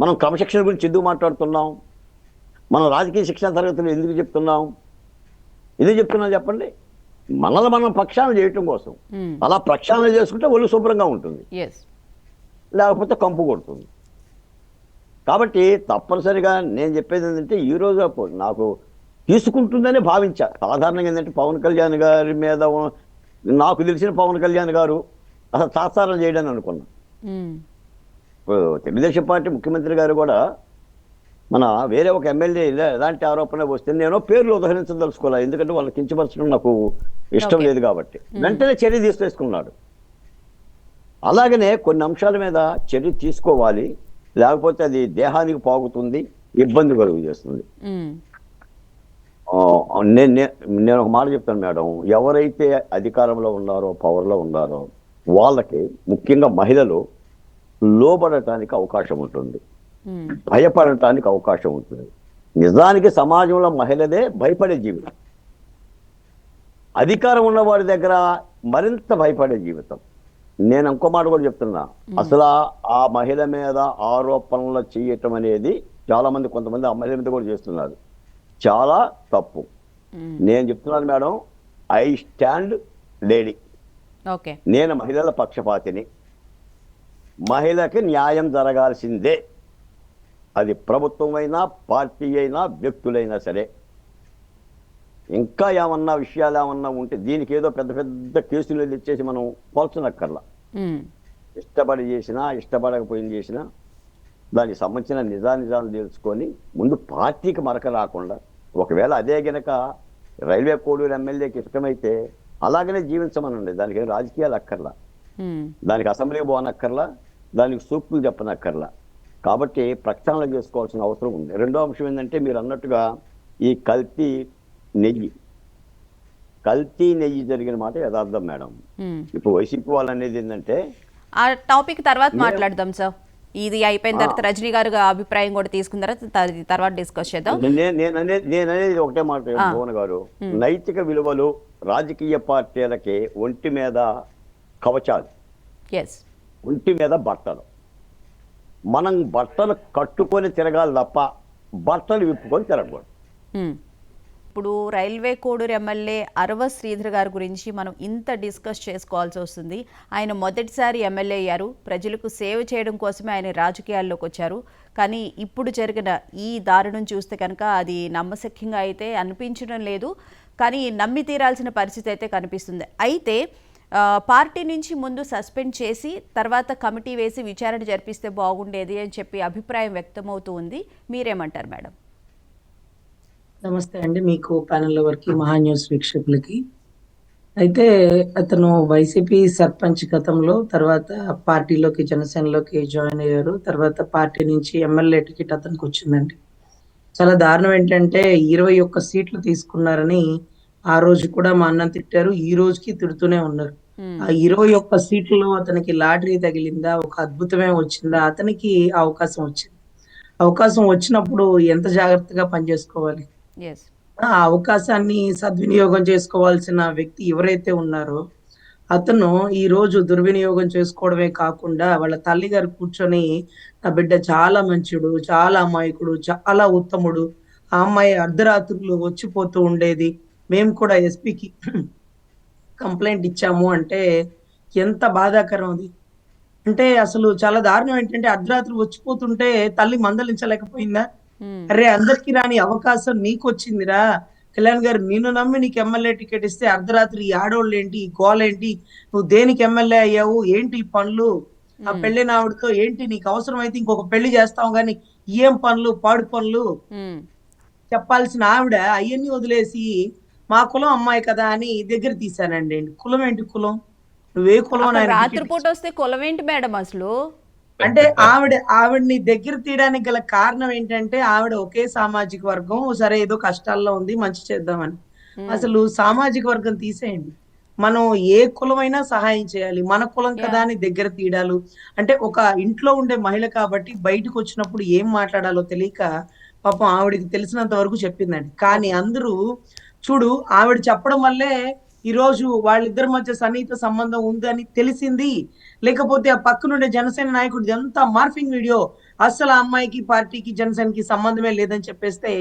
మనం క్రమశిక్షణ గురించి ఎందుకు మాట్లాడుతున్నాం, మనం రాజకీయ శిక్షణ తరగతులు ఎందుకు చెప్తున్నాం చెప్పండి. మనల్ని మనం ప్రక్షాళన చేయటం కోసం. అలా ప్రక్షాళన చేసుకుంటే ఒళ్ళు శుభ్రంగా ఉంటుంది, లేకపోతే కంపు కొడుతుంది. కాబట్టి తప్పనిసరిగా నేను చెప్పేది ఏంటంటే ఈరోజు నాకు తీసుకుంటుందని భావించా. సాధారణంగా ఏంటంటే పవన్ కళ్యాణ్ గారి మీద నాకు తెలిసిన పవన్ కళ్యాణ్ గారు అసలు తాత్సారం చేయడానికి అనుకున్నా. ఇప్పుడు తెలుగుదేశం పార్టీ ముఖ్యమంత్రి గారు కూడా మన వేరే ఒక ఎమ్మెల్యే ఎలాంటి ఆరోపణ వస్తే నేను పేర్లు ఉదహరించదలుచుకోవాలి, ఎందుకంటే వాళ్ళని కించపరచడం నాకు ఇష్టం లేదు కాబట్టి వెంటనే చర్య తీసుకున్నాడు. అలాగనే కొన్ని అంశాల మీద చర్య తీసుకోవాలి, లేకపోతే అది దేహానికి పాగుతుంది, ఇబ్బంది కలుగు చేస్తుంది. నేను ఒక మాట చెప్తాను మేడం, ఎవరైతే అధికారంలో ఉన్నారో పవర్లో ఉన్నారో వాళ్ళకి ముఖ్యంగా మహిళలు లోబడటానికి అవకాశం ఉంటుంది, భయపడటానికి అవకాశం ఉంటుంది. నిజానికి సమాజంలో మహిళదే భయపడే జీవితం, అధికారం ఉన్నవాడి దగ్గర మరింత భయపడే జీవితం. నేను ఇంకో మాట కూడా చెప్తున్నా, అసలు ఆ మహిళ మీద ఆరోపణలు చేయటం అనేది కొంతమంది ఆ మహిళ మీద కూడా చేస్తున్నారు, చాలా తప్పు. నేను చెప్తున్నాను మేడం, ఐ స్టాండ్ లేడీ. నేను మహిళల పక్షపాతిని, మహిళకి న్యాయం జరగాల్సిందే, అది ప్రభుత్వం అయినా పార్టీ అయినా వ్యక్తులైనా సరే. ఇంకా ఏమన్నా విషయాలు ఏమన్నా ఉంటే దీనికి ఏదో పెద్ద పెద్ద కేసులు తెచ్చేసి మనం పోల్చనక్కర్లా. ఇష్టపడి చేసినా ఇష్టపడకపోయింది చేసినా దానికి సంబంధించిన నిజాలు తెలుసుకొని ముందు పార్టీకి మరక రాకుండా, ఒకవేళ అదే గనక రైల్వే కోడూరు ఎమ్మెల్యేకి ఇష్టమైతే అలాగనే జీవించమనండి, దానికి రాజకీయాలు అక్కర్లా, దానికి అసెంబ్లీకి పోనక్కర్లా, దానికి సూక్తులు చెప్పనక్కర్లా. కాబట్టి ప్రక్షాళన చేసుకోవాల్సిన అవసరం ఉంది. రెండో అంశం ఏంటంటే మీరు అన్నట్టుగా ఈ కల్తీ నెయ్యి కల్తీ నెయ్యి జరిగిన మాట యథార్థం మేడం. మ్మ్. ఇప్పుడు వైసీపీ వాళ్ళు అనేది ఏంటంటే ఆ టాపిక్ తర్వాత మాట్లాడదాం సార్. ఇది అయిపోయిన తర్వాత రజనీ గారు అభిప్రాయం కూడా తీసుకున్న తర్వాత డిస్కస్ చేద్దాం. నేననేది ఒకటే మాట భువన్ గారు, నైతిక విలువలు రాజకీయ పార్టీలకి ఒంటి మీద కవచాలు, ఎస్, ఒంటి మీద బట్టలు. మనం బట్టలు కట్టుకొని తిరగాలి తప్ప బట్టలు విప్పుకొని తిరగకూడదు. ఇప్పుడు రైల్వే కోడూరు ఎమ్మెల్యే అరవ శ్రీధర్ గారి గురించి మనం ఇంత డిస్కస్ చేసుకోవాల్సి వస్తుంది. ఆయన మొదటిసారి ఎమ్మెల్యే అయ్యారు, ప్రజలకు సేవ చేయడం కోసమే ఆయన రాజకీయాల్లోకి వచ్చారు. కానీ ఇప్పుడు జరిగిన ఈ దారుణం చూస్తే కనుక అది నమ్మశక్యంగా అయితే అనిపించడం లేదు, కానీ నమ్మి తీరాల్సిన పరిస్థితి అయితే కనిపిస్తుంది. అయితే పార్టీ నుంచి ముందు సస్పెండ్ చేసి తర్వాత కమిటీ వేసి విచారణ జరిపిస్తే బాగుండేది అని చెప్పి అభిప్రాయం వ్యక్తమవుతూ ఉంది. మీరేమంటారు మేడం? నమస్తే అండి, మీకు ప్యానెల్ వరకు మహా న్యూస్ వీక్షకులకి. అయితే అతను వైసీపీ సర్పంచ్ గతంలో, తర్వాత పార్టీలోకి జనసేనలోకి జాయిన్ అయ్యారు. తర్వాత పార్టీ నుంచి ఎమ్మెల్యే టికెట్ అతనికి వచ్చిందండి. చాలా దారుణం ఏంటంటే 21 సీట్లు తీసుకున్నారని ఆ రోజు కూడా మా అన్న తిట్టారు, ఈ రోజుకి తిడుతూనే ఉన్నారు. ఆ 21 సీట్లలో అతనికి లాటరీ తగిలిందా, ఒక అద్భుతమే వచ్చిందా? అతనికి అవకాశం వచ్చింది. అవకాశం వచ్చినప్పుడు ఎంత జాగ్రత్తగా పనిచేసుకోవాలి. ఆ అవకాశాన్ని సద్వినియోగం చేసుకోవాల్సిన వ్యక్తి ఎవరైతే ఉన్నారో అతను ఈ రోజు దుర్వినియోగం చేసుకోవడమే కాకుండా వాళ్ళ తల్లి గారు కూర్చొని, నా బిడ్డ చాలా మంచిడు, చాలా అమాయకుడు, చాలా ఉత్తముడు, ఆ అమ్మాయి అర్ధరాత్రులు వచ్చిపోతూ ఉండేది, మేము కూడా ఎస్పీకి కంప్లైంట్ ఇచ్చాము అంటే ఎంత బాధాకరం అది. అంటే అసలు చాలా దారుణం ఏంటంటే అర్ధరాత్రి వచ్చిపోతుంటే తల్లి మందలించలేకపోయిందా? అరే, అందరికి రాని అవకాశం నీకు వచ్చిందిరా కళ్యాణ్ గారు, నిన్ను నమ్మి నీకు ఎమ్మెల్యే టికెట్ ఇస్తే అర్ధరాత్రి ఈ ఆడోళ్ళు ఏంటి, ఈ గోల ఏంటి, నువ్వు దేనికి ఎమ్మెల్యే అయ్యావు, ఏంటి ఈ పనులు, ఆ పెళ్లిన ఆవిడతో ఏంటి, నీకు అవసరం అయితే ఇంకొక పెళ్లి చేస్తావు గాని ఏం పనులు, పాడు పనులు చెప్పాల్సిన ఆవిడ అవన్నీ వదిలేసి మా కులం అమ్మాయి కదా అని దగ్గర తీశానండి. కులం ఏంటి కులం, నువ్వే కులం? రాత్రిపూట వస్తే కులం ఏంటి మేడం అసలు? అంటే ఆవిడ్ని దగ్గర తీయడానికి గల కారణం ఏంటంటే ఆవిడ ఒకే సామాజిక వర్గం, సరే ఏదో కష్టాల్లో ఉంది మంచి చేద్దామని. అసలు సామాజిక వర్గం తీసేయండి, మనం ఏ కులమైనా సహాయం చేయాలి, మన కులం కదా అని దగ్గర తీయడాలు. అంటే ఒక ఇంట్లో ఉండే మహిళ కాబట్టి బయటకు వచ్చినప్పుడు ఏం మాట్లాడాలో తెలియక పాపం ఆవిడికి తెలిసినంత వరకు చెప్పిందండి. కానీ అందరూ చూడు, ఆవిడ చెప్పడం వల్లే ఈ రోజు వాళ్ళిద్దరి మధ్య సన్నిహిత సంబంధం ఉందని తెలిసింది. లేకపోతే ఆ పక్కనుండే జనసేన నాయకుడు ఎంత మార్ఫింగ్ వీడియో, అస్సలు ఆ అమ్మాయికి పార్టీకి జనసేనకి సంబంధమే లేదని చెప్పేస్తే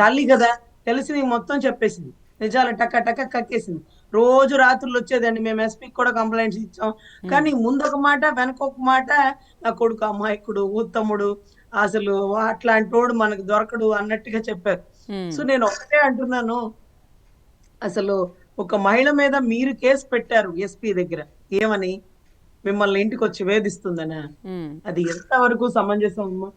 తల్లి కదా తెలిసింది మొత్తం చెప్పేసింది, నిజాలు టక్క టక్క కక్కేసింది. రోజు రాత్రులు వచ్చేదండి, మేము ఎస్పీకి కూడా కంప్లైంట్స్ ఇచ్చాం, కానీ ముందొక మాట వెనకొక మాట, నా కొడుకు అమాయకుడు, ఉత్తముడు, అసలు అట్లాంటి వాడు మనకు దొరకడు అన్నట్టుగా చెప్పారు. సో నేను ఒకటే అంటున్నాను, అసలు ఒక మహిళ మీద మీరు కేసు పెట్టారు ఎస్పీ దగ్గర, ఏమని, మిమ్మల్ని ఇంటికి వచ్చి వేధిస్తుందనా? అది ఎంతవరకు సమంజసం అమ్మా?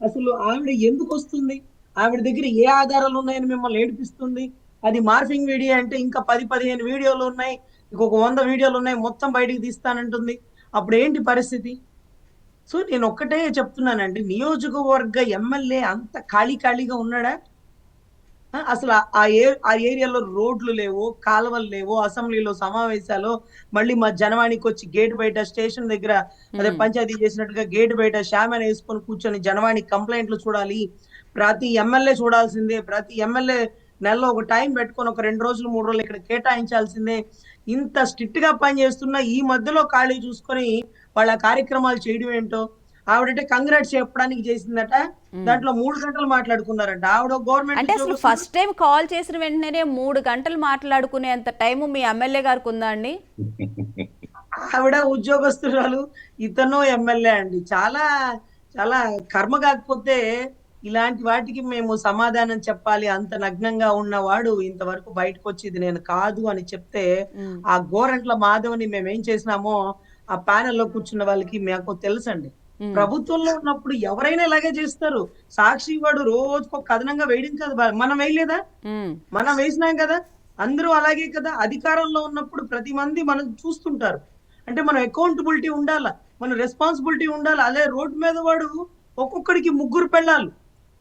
అసలు ఆవిడ ఎందుకు వస్తుంది, ఆవిడ దగ్గర ఏ ఆధారాలు ఉన్నాయని మిమ్మల్ని ఏడిపిస్తుంది? అది మార్ఫింగ్ వీడియో అంటే ఇంకా 10-15 వీడియోలు ఉన్నాయి, ఇంకొక 100 వీడియోలు ఉన్నాయి, మొత్తం బయటికి తీస్తానంటుంది. అప్పుడు ఏంటి పరిస్థితి? సో నేను ఒక్కటే చెప్తున్నానండి, నియోజకవర్గ ఎమ్మెల్యే అంత ఖాళీగా ఉన్నాడా? అసలు ఆ ఏరియాలో రోడ్లు లేవు, కాలువలు లేవు, అసెంబ్లీలో సమావేశాలు, మళ్ళీ మా జనవాణికి వచ్చి గేట్ బయట స్టేషన్ దగ్గర అదే పంచాయతీ చేసినట్టుగా గేట్ బయట షామెన్ వేసుకొని కూర్చొని జనవాణి కంప్లైంట్లు చూడాలి. ప్రతి ఎమ్మెల్యే చూడాల్సిందే, ప్రతి ఎమ్మెల్యే నెలలో ఒక టైం పెట్టుకొని ఒక 2 రోజులు 3 రోజులు ఇక్కడ కేటాయించాల్సిందే. ఇంత స్ట్రిక్ట్ గా పని చేస్తున్నా ఈ మధ్యలో ఖాళీ చూసుకొని వాళ్ళ కార్యక్రమాలు చేయడం ఏంటో. ఆవిడంటే కంగ్రాట్స్ చెప్పడానికి చేసిందట, దాంట్లో 3 గంటలు మాట్లాడుకున్నారంట. ఆవిడ గవర్నమెంట్ అంటే అసలు ఫస్ట్ టైం కాల్ చేసిన వెంటనే 3 గంటలు మాట్లాడుకునేంత టైం మీ ఎమ్మెల్యే గారికి ఉందా అండి? ఆవిడ ఉద్యోగస్తురాలు, ఇతను ఎమ్మెల్యే అండి. చాలా చాలా కర్మ. కాకపోతే ఇలాంటి వాటికి మేము సమాధానం చెప్పాలి, అంత నగ్నంగా ఉన్నవాడు ఇంతవరకు బయటకు వచ్చి ఇది నేను కాదు అని చెప్తే ఆ గోరంట్ల మాధవ్ని మేమేం చేసినామో ఆ ప్యానెల్లో కూర్చున్న వాళ్ళకి మాకు తెలుసండి. ప్రభుత్వంలో ఉన్నప్పుడు ఎవరైనా ఇలాగే చేస్తారు. సాక్షి వాడు రోజుకు కథనంగా వేయడం కదా, మనం వేయలేదా? మనం వేసినాం కదా, అందరూ అలాగే కదా. అధికారంలో ఉన్నప్పుడు ప్రతి మంది మనం చూస్తుంటారు, అంటే మనం అకౌంటబిలిటీ ఉండాల, మన రెస్పాన్సిబిలిటీ ఉండాలి. అదే రోడ్డు మీద వాడు ఒక్కొక్కడికి 3 పెళ్ళాలు,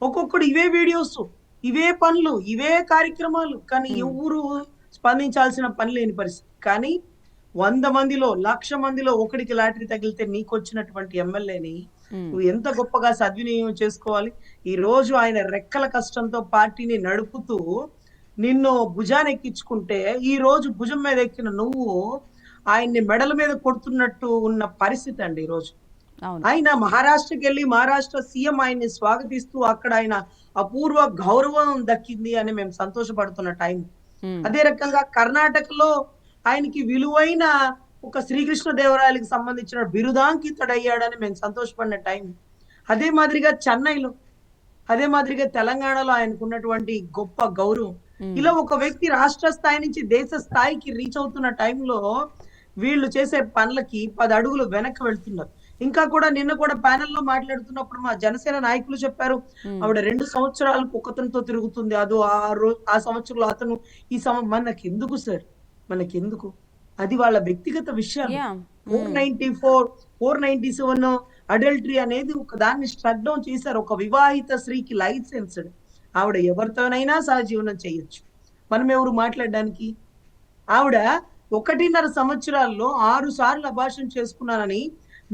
ఒక్కొక్కడు ఇవే వీడియోస్, ఇవే పనులు, ఇవే కార్యక్రమాలు, కానీ ఎవరు స్పందించాల్సిన పని లేని పరిస్థితి. కానీ 100 మందిలో 1,00,000 మందిలో ఒకడికి లాటరీ తగిలితే నీకొచ్చినటువంటి ఎమ్మెల్యేని నువ్వు ఎంత గొప్పగా సద్వినియోగం చేసుకోవాలి. ఈ రోజు ఆయన రెక్కల కష్టంతో పార్టీని నడుపుతూ నిన్ను భుజాన్ని ఎక్కించుకుంటే ఈ రోజు భుజం మీద ఎక్కిన నువ్వు ఆయన్ని మెడల మీద కొడుతున్నట్టు ఉన్న పరిస్థితి అండి ఈ రోజు. అవును. ఆయన మహారాష్ట్రకి వెళ్ళి మహారాష్ట్ర సీఎం ఆయన్ని స్వాగతిస్తూ అక్కడ ఆయన అపూర్వ గౌరవం దక్కింది అని మేము సంతోషపడుతున్న టైం. అదే రకంగా కర్ణాటకలో ఆయనకి విలువైన ఒక శ్రీకృష్ణదేవరాయలకి సంబంధించిన బిరుదాంకితుడయ్యాడని మేము సంతోషపడిన టైం. అదే మాదిరిగా చెన్నైలో, అదే మాదిరిగా తెలంగాణలో ఆయనకు ఉన్నటువంటి గొప్ప గౌరవం. ఇలా ఒక వ్యక్తి రాష్ట్ర స్థాయి నుంచి దేశ స్థాయికి రీచ్ అవుతున్న టైంలో వీళ్ళు చేసే పనులకి 10 అడుగులు వెనక్కి వెళ్తున్నారు. ఇంకా కూడా నిన్న కూడా ప్యానెల్లో మాట్లాడుతున్నప్పుడు మా జనసేన నాయకులు చెప్పారు, ఆవిడ 2 సంవత్సరాలు కుక్కతనంతో తిరుగుతుంది. అదో ఆ సంవత్సరంలో అతను మనకెందుకు సార్, మనకెందుకు? అది వాళ్ళ వ్యక్తిగత విషయాలు. 494, 497 అడల్టరీ అనేది ఒక దాన్ని స్ట్రక్ డౌన్ చేశారు. ఒక వివాహిత స్త్రీకి లైసెన్స్డ్, ఆవిడ ఎవరితోనైనా సహజీవనం చేయొచ్చు. మనం ఎవరు మాట్లాడడానికి? ఆవిడ 1.5 సంవత్సరాల్లో 6 సార్లు అబార్షన్ చేసుకున్నానని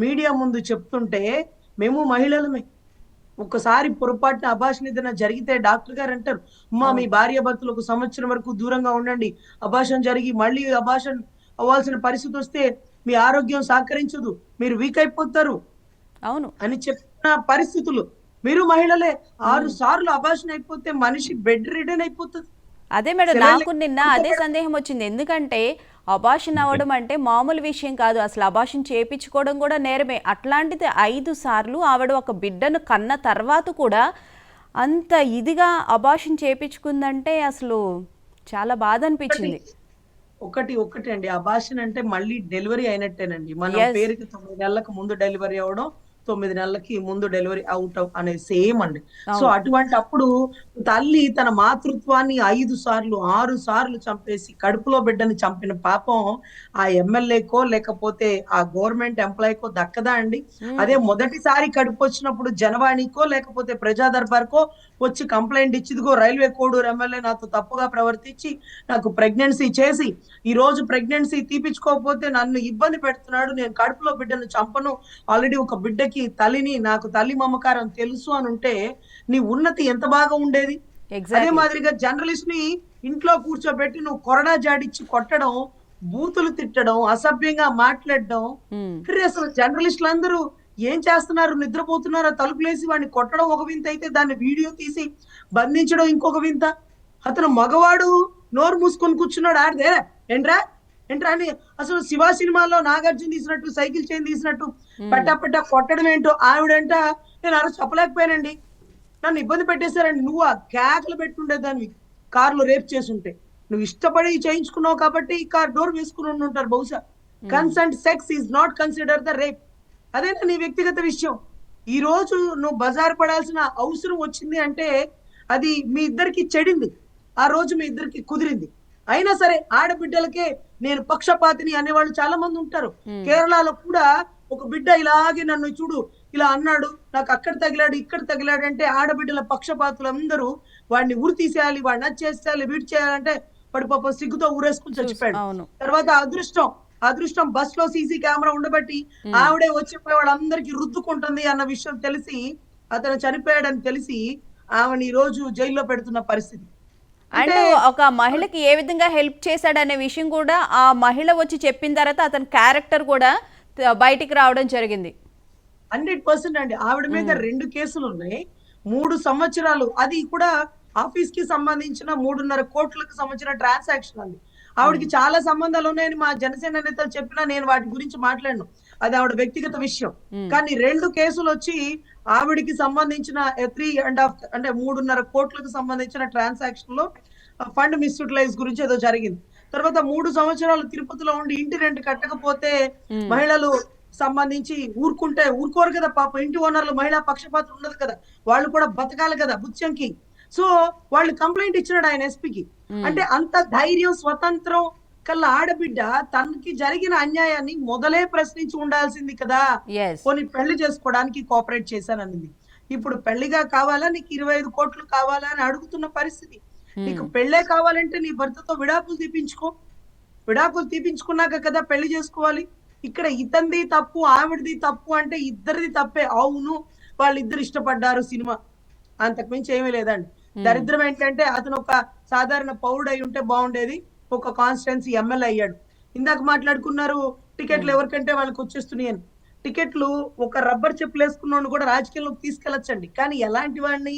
మీడియా ముందు చెప్తుంటే మేము మహిళలమే. ఒక్కసారి పొరపాటున అబార్షన్ ఏదైనా జరిగితే డాక్టర్ గారు అంటారు, అమ్మా మీ భార్య భర్తలు 1 సంవత్సరం వరకు దూరంగా ఉండండి, అబార్షన్ జరిగి మళ్ళీ అబార్షన్ అవ్వాల్సిన పరిస్థితి వస్తే మీ ఆరోగ్యం సహకరించదు, మీరు వీక్ అయిపోతారు అవును అని చెప్పిన పరిస్థితులు. మీరు మహిళలే. 6 సార్లు అబార్షన్ అయిపోతే మనిషి బెడ్ రిడన్ అయిపోతుంది. అదే మేడం, నాకు నిన్న అదే సందేహం వచ్చింది. ఎందుకంటే అబార్షన్ అవ్వడం అంటే మామూలు విషయం కాదు, అసలు అబార్షన్ చేయించుకోవడం కూడా నేరమే. అట్లాంటిది 5 సార్లు ఆవిడ ఒక బిడ్డను కన్న తర్వాత కూడా అంత ఇదిగా అబార్షన్ చేయించుకుందంటే అసలు చాలా బాధ అనిపించింది. ఒకటి అండి, అబార్షన్ అంటే మళ్ళీ డెలివరీ అయినట్టేనండి. మన పేరుకి 9 నెలలకు ముందు డెలివరీ అవ్వడం, 9 నెలలకి ముందు డెలివరీ అవుట్ అనేది సేమ్ అండి. సో అటువంటి అప్పుడు తల్లి తన మాతృత్వాన్ని 5 సార్లు 6 సార్లు చంపేసి కడుపులో బిడ్డని చంపిన పాపం ఆ ఎమ్మెల్యేకో లేకపోతే ఆ గవర్నమెంట్ ఎంప్లాయీకో దక్కదా అండి? అదే మొదటిసారి కడుపు వచ్చినప్పుడు జనవాణికో లేకపోతే ప్రజా దర్బార్కో వచ్చి కంప్లైంట్ ఇచ్చిదిగో రైల్వే కోడూరు ఎమ్మెల్యే నాతో తప్పుగా ప్రవర్తించి నాకు ప్రెగ్నెన్సీ చేసి ఈ రోజు ప్రెగ్నెన్సీ తీపించుకోకపోతే నన్ను ఇబ్బంది పెడుతున్నాడు, నేను కడుపులో బిడ్డను చంపను, ఆల్రెడీ ఒక బిడ్డకి తల్లిని, నాకు తల్లి మమకారం తెలుసు అని ఉంటే నీ ఉన్నతి ఎంత బాగా ఉండేది. అదే మాదిరిగా జర్నలిస్ట్ ని ఇంట్లో కూర్చోబెట్టి నువ్వు కొరడా జాడిచ్చి కొట్టడం, బూతులు తిట్టడం, అసభ్యంగా మాట్లాడడం. అసలు జర్నలిస్టులు అందరూ ఏం చేస్తున్నారు? నిద్రపోతున్నారా? తలుపులేసి వాడిని కొట్టడం ఒక వింత అయితే దాన్ని వీడియో తీసి బంధించడం ఇంకొక వింత. అతను మగవాడు నోరు మూసుకొని కూర్చున్నాడు, ఆడిదే ఏంట్రా ఏంట్రా అని అసలు శివ సినిమాలో నాగార్జున తీసినట్టు సైకిల్ చైన్ తీసినట్టు పట్ట కొట్టడం ఏంటో. ఆవిడంట నేను అలా చెప్పలేకపోయానండి, నన్ను ఇబ్బంది పెట్టేశారండి. నువ్వు ఆ కేకలు పెట్టుండేదాన్ని కారులో రేప్ చేసుంటే. నువ్వు ఇష్టపడి చేయించుకున్నావు కాబట్టి కార్ డోర్ వేసుకుని ఉంటారు బహుశా. Consent sex is not consider the rape. అదేనా నీ వ్యక్తిగత విషయం. ఈ రోజు నువ్వు బజారు పడాల్సిన అవసరం వచ్చింది అంటే అది మీ ఇద్దరికి చెడింది, ఆ రోజు మీ ఇద్దరికి కుదిరింది. అయినా సరే ఆడబిడ్డలకే నేను పక్షపాతిని అనేవాళ్ళు చాలా మంది ఉంటారు. కేరళలో కూడా ఒక బిడ్డ ఇలాగే నన్ను చూడు ఇలా అన్నాడు, నాకు అక్కడ తగిలాడు ఇక్కడ తగిలాడు అంటే ఆడబిడ్డల పక్షపాతులందరూ వాడిని ఊరి తీసేయాలి, వాడిని నచ్చేసేయాలి, వీడి చేయాలంటే వాడి పాపం సిగ్గుతో ఊరేసుకుని చచ్చిపోయాడు. తర్వాత అదృష్టం బస్ లో సీసీ కెమెరా ఉండబట్టి ఆవిడే వచ్చిపోయి వాళ్ళందరికీ రుద్దుకుంటుంది అన్న విషయం తెలిసి అతను చనిపోయాడని తెలిసి ఆమెను ఈ రోజు జైల్లో పెడుతున్న పరిస్థితి. అంటే ఒక మహిళకి ఏ విధంగా హెల్ప్ చేశాడనే విషయం కూడా ఆ మహిళ వచ్చి చెప్పిన తర్వాత అతని క్యారెక్టర్ కూడా బయటికి రావడం జరిగింది. 100% అండి. ఆవిడ మీద 2 కేసులు ఉన్నాయి, 3 సంవత్సరాలు. అది కూడా ఆఫీస్ కి సంబంధించిన 3.5 కోట్లకు సంబంధించిన ట్రాన్సాక్షన్ అండి. ఆవిడకి చాలా సంబంధాలు ఉన్నాయని మా జనసేన నేతలు చెప్పినా నేను వాటి గురించి మాట్లాడను, అది ఆవిడ వ్యక్తిగత విషయం. కానీ 2 కేసులు వచ్చి ఆవిడికి సంబంధించిన 3.5 అంటే 3.5 కోట్లకు సంబంధించిన ట్రాన్సాక్షన్ లో ఫండ్ మిస్యూటిలైజ్ గురించి ఏదో జరిగింది. తర్వాత 3 సంవత్సరాలు తిరుపతిలో ఉండి ఇంటి రెంట్ కట్టకపోతే మహిళలు సంబంధించి ఊరుకోరు కదా పాప. ఇంటి ఓనర్లు మహిళా పక్షపాతం ఉండదు కదా, వాళ్ళు కూడా బతకాలి కదా బుచ్చంకి. సో వాళ్ళు కంప్లైంట్ ఇచ్చినాడు ఆయన ఎస్పీకి. అంటే అంత ధైర్యం స్వతంత్రం కల్లా ఆడబిడ్డ తనకి జరిగిన అన్యాయాన్ని మొదలే ప్రశ్నించి ఉండాల్సింది కదా. కొన్ని పెళ్లి చేసుకోవడానికి కోఆపరేట్ చేశాననింది, ఇప్పుడు పెళ్లిగా కావాలా నీకు 25 కోట్లు కావాలా అని అడుగుతున్న పరిస్థితి. నీకు పెళ్ళే కావాలంటే నీ భర్తతో విడాకులు తీపించుకో. విడాకులు తీపించుకున్నాక కదా పెళ్లి చేసుకోవాలి. ఇక్కడ ఇతంది తప్పు ఆవిడది తప్పు అంటే ఇద్దరిది తప్పే. అవును, వాళ్ళిద్దరు ఇష్టపడ్డారు సినిమా, అంతకుమించి ఏమీ లేదండి. దరిద్రం ఏంటంటే అతను ఒక సాధారణ పౌరుడు అయి ఉంటే బాగుండేది, ఒక కాన్స్టిట్యున్సీ ఎమ్మెల్యే అయ్యాడు. ఇందాక మాట్లాడుకున్నారు టికెట్లు ఎవరికంటే వాళ్ళకి వచ్చేస్తున్నాయి అని. టికెట్లు ఒక రబ్బర్ చెప్పులు వేసుకున్న కూడా రాజకీయంలోకి తీసుకెళ్లొచ్చండి. కానీ ఎలాంటి వాడిని?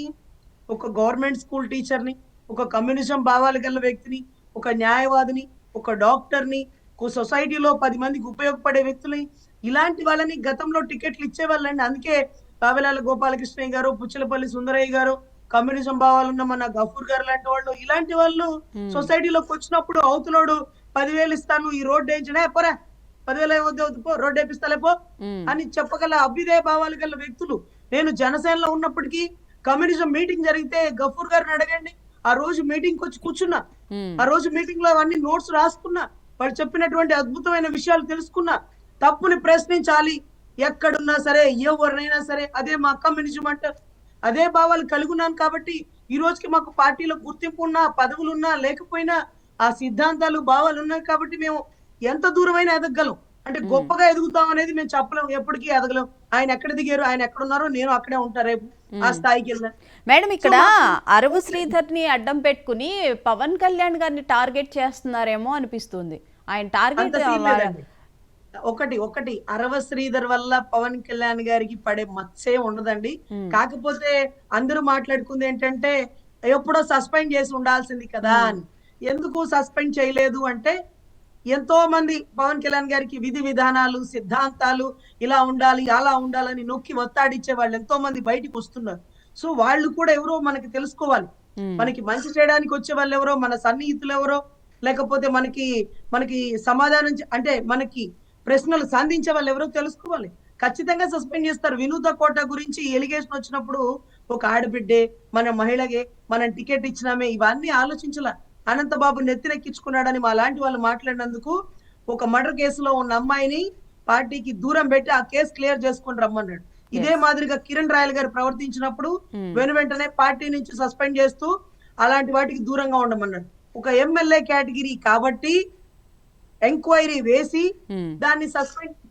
ఒక గవర్నమెంట్ స్కూల్ టీచర్ని, ఒక కమ్యూనిజం భావాలు గల వ్యక్తిని, ఒక న్యాయవాదిని, ఒక డాక్టర్ని, ఒక సొసైటీలో 10 మందికి ఉపయోగపడే వ్యక్తులని, ఇలాంటి వాళ్ళని గతంలో టికెట్లు ఇచ్చేవాళ్ళండి. అందుకే పావెలాల గోపాలకృష్ణయ్య గారు, పుచ్చలపల్లి సుందరయ్య గారు, కమ్యూనిజం భావాలున్న మన గఫూర్ గారు లాంటి వాళ్ళు, ఇలాంటి వాళ్ళు సొసైటీలోకి వచ్చినప్పుడు అవతలోడు 10,000 ఇస్తాను ఈ రోడ్డు వేయించడే పోరా, 10,000 వద్దు పో, రోడ్డు వేపిస్తాలే పో అని చెప్పగల అభ్యుదయ భావాలు గల వ్యక్తులు. నేను జనసేనలో ఉన్నప్పటికీ కమ్యూనిజం మీటింగ్ జరిగితే గఫూర్ గారిని అడగండి, ఆ రోజు మీటింగ్ వచ్చి కూర్చున్నా, ఆ రోజు మీటింగ్ లో అవన్నీ నోట్స్ రాసుకున్నా, వాళ్ళు చెప్పినటువంటి అద్భుతమైన విషయాలు తెలుసుకున్నా. తప్పుని ప్రశ్నించాలి ఎక్కడున్నా సరే, ఎవరినైనా సరే. అదే మా కమ్యూనిజం అంటారు. అదే భావాలు కలుగున్నాను కాబట్టి ఈ రోజుకి మాకు పార్టీలో గుర్తింపు ఉన్నా, పదవులున్నా లేకపోయినా ఆ సిద్ధాంతాలు భావాలు ఉన్నాయి కాబట్టి మేము ఎంత దూరమైనా ఎదగలం. అంటే గొప్పగా ఎదుగుతాం అనేది మేము చెప్పలేం, ఎప్పటికీ ఎదగలేం. ఆయన ఎక్కడ దిగారు, ఆయన ఎక్కడున్నారో నేను అక్కడే ఉంటా రేపు ఆ స్థాయికి వెళ్ళాను. మేడం, ఇక్కడ అరవు శ్రీధర్ని అడ్డం పెట్టుకుని పవన్ కళ్యాణ్ గారిని టార్గెట్ చేస్తున్నారేమో అనిపిస్తుంది. ఆయన టార్గెట్ ఒకటి అరవ శ్రీధర్ వల్ల పవన్ కళ్యాణ్ గారికి పడే మచ్చే ఉండదండి. కాకపోతే అందరూ మాట్లాడుకుంది ఏంటంటే ఎప్పుడో సస్పెండ్ చేసి ఉండాల్సింది కదా అని. ఎందుకు సస్పెండ్ చేయలేదు అంటే, ఎంతో మంది పవన్ కళ్యాణ్ గారికి విధి విధానాలు, సిద్ధాంతాలు, ఇలా ఉండాలి అలా ఉండాలని నొక్కి ఒత్తాడిచ్చే వాళ్ళు ఎంతో మంది బయటికి వస్తున్నారు. సో వాళ్ళు కూడా ఎవరో మనకి తెలుసుకోవాలి. మనకి మంచి చేయడానికి వచ్చే వాళ్ళు ఎవరో, మన సన్నిహితులు ఎవరో, లేకపోతే మనకి సమాధానం అంటే మనకి ప్రశ్నలు సంధించే వాళ్ళు ఎవరో తెలుసుకోవాలి. ఖచ్చితంగా సస్పెండ్ చేస్తారు. వినూత కోట గురించి ఎలిగేషన్ వచ్చినప్పుడు ఒక ఆడబిడ్డే, మన మహిళగే మనం టికెట్ ఇచ్చినామే, ఇవన్నీ ఆలోచించాల. అనంతబాబు నెత్తిరెక్కించుకున్నాడని మా లాంటి వాళ్ళు మాట్లాడినందుకు ఒక మర్డర్ కేసులో ఉన్న అమ్మాయిని పార్టీకి దూరం పెట్టి ఆ కేసు క్లియర్ చేసుకొని రమ్మన్నాడు. ఇదే మాదిరిగా కిరణ్ రాయల్ గారు ప్రవర్తించినప్పుడు వెంటనే పార్టీ నుంచి సస్పెండ్ చేస్తూ అలాంటి వాటికి దూరంగా ఉండమన్నాడు. ఒక ఎమ్మెల్యే కేటగిరీ కాబట్టి ఎంక్వైరీ వేసి దాన్ని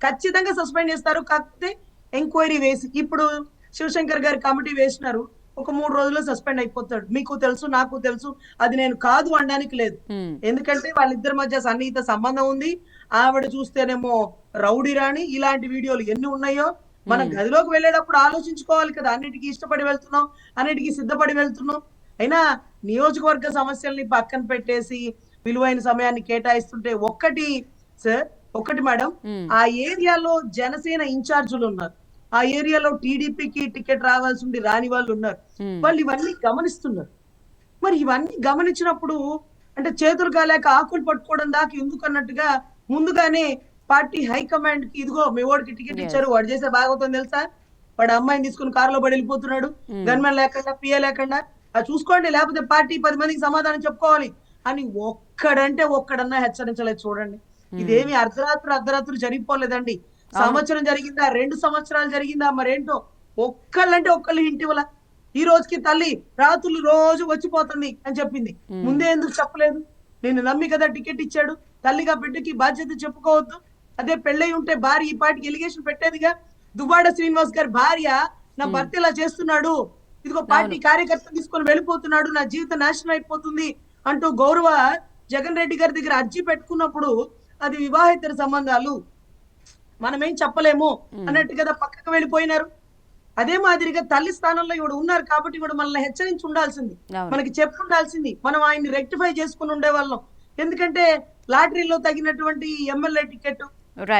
ఖచ్చితంగా సస్పెండ్ చేస్తారు. కాకపోతే ఎంక్వైరీ వేసి, ఇప్పుడు శివశంకర్ గారి కమిటీ వేసినారు, ఒక 3 రోజుల్లో సస్పెండ్ అయిపోతాడు. మీకు తెలుసు, నాకు తెలుసు, అది నేను కాదు అనడానికి లేదు. ఎందుకంటే వాళ్ళిద్దరి మధ్య సన్నిహిత సంబంధం ఉంది. ఆవిడ చూస్తేనేమో రౌడీ రాణి, ఇలాంటి వీడియోలు ఎన్ని ఉన్నాయో మన గదిలోకి వెళ్ళేటప్పుడు ఆలోచించుకోవాలి కదా. అన్నిటికీ ఇష్టపడి వెళ్తున్నాం, అన్నిటికీ సిద్ధపడి వెళ్తున్నాం. అయినా నియోజకవర్గ సమస్యల్ని పక్కన పెట్టేసి విలువైన సమయాన్ని కేటాయిస్తుంటే ఒకటి మేడం, ఆ ఏరియాలో జనసేన ఇన్ఛార్జీలు ఉన్నారు, ఆ ఏరియాలో టీడీపీకి టికెట్ రావాల్సి ఉండి రాని వాళ్ళు ఉన్నారు. వాళ్ళు ఇవన్నీ గమనిస్తున్నారు. మరి ఇవన్నీ గమనించినప్పుడు అంటే చేతులు కాలేక ఆకులు పట్టుకోవడం దాకా ఎందుకు అన్నట్టుగా ముందుగానే పార్టీ హైకమాండ్ కి, ఇదిగో మీ వాడికి టికెట్ ఇచ్చారు, వాడు చేసే బాగోతుంది తెలుసా, వాడు అమ్మాయిని తీసుకుని కారులో పడి వెళ్ళిపోతున్నాడు, గన్మెన్ లేకుండా పిఏ లేకుండా, అది చూసుకోండి, లేకపోతే పార్టీ 10 మందికి సమాధానం చెప్పుకోవాలి అని ఒక్కడన్నా హెచ్చరించలేదు. చూడండి, ఇదేమి అర్ధరాత్రులు జరిగిపోలేదండి. సంవత్సరం జరిగిందా, 2 సంవత్సరాలు జరిగిందా, మరేంటో ఒక్కళ్ళు ఇంటి వల్ల ఈ రోజుకి తల్లి రాత్రులు రోజు వచ్చిపోతుంది అని చెప్పింది. ముందే ఎందుకు చెప్పలేదు? నేను నమ్మి కదా టికెట్ ఇచ్చాడు, తల్లిగా బిడ్డకి బాధ్యత చెప్పుకోవద్దు. అదే పెళ్ళై ఉంటే భార్య ఈ పాటికి ఎలిగేషన్ పెట్టేదిగా. దువ్వాడ శ్రీనివాస్ గారి భార్య, నా భర్త ఇలా చేస్తున్నాడు, ఇదిగో పార్టీ కార్యకర్తలు తీసుకొని వెళ్ళిపోతున్నాడు, నా జీవితం నాశనం అయిపోతుంది అంటూ గౌరవ జగన్ రెడ్డి గారి దగ్గర అర్జీ పెట్టుకున్నప్పుడు అది వివాహేతర సంబంధాలు, మనమేం చెప్పలేము అన్నట్టు కదా పక్కకు వెళ్ళిపోయినారు. అదే మాదిరిగా తల్లి స్థానంలో ఇవిడ ఉన్నారు కాబట్టి ఇవిడ మనల్ని హెచ్చరించి ఉండాల్సింది, మనకి చెప్పు ఉండాల్సింది, మనం ఆయన్ని రెక్టిఫై చేసుకుని ఉండేవాళ్ళం. ఎందుకంటే లాటరీలో తగినటువంటి ఎమ్మెల్యే టికెట్,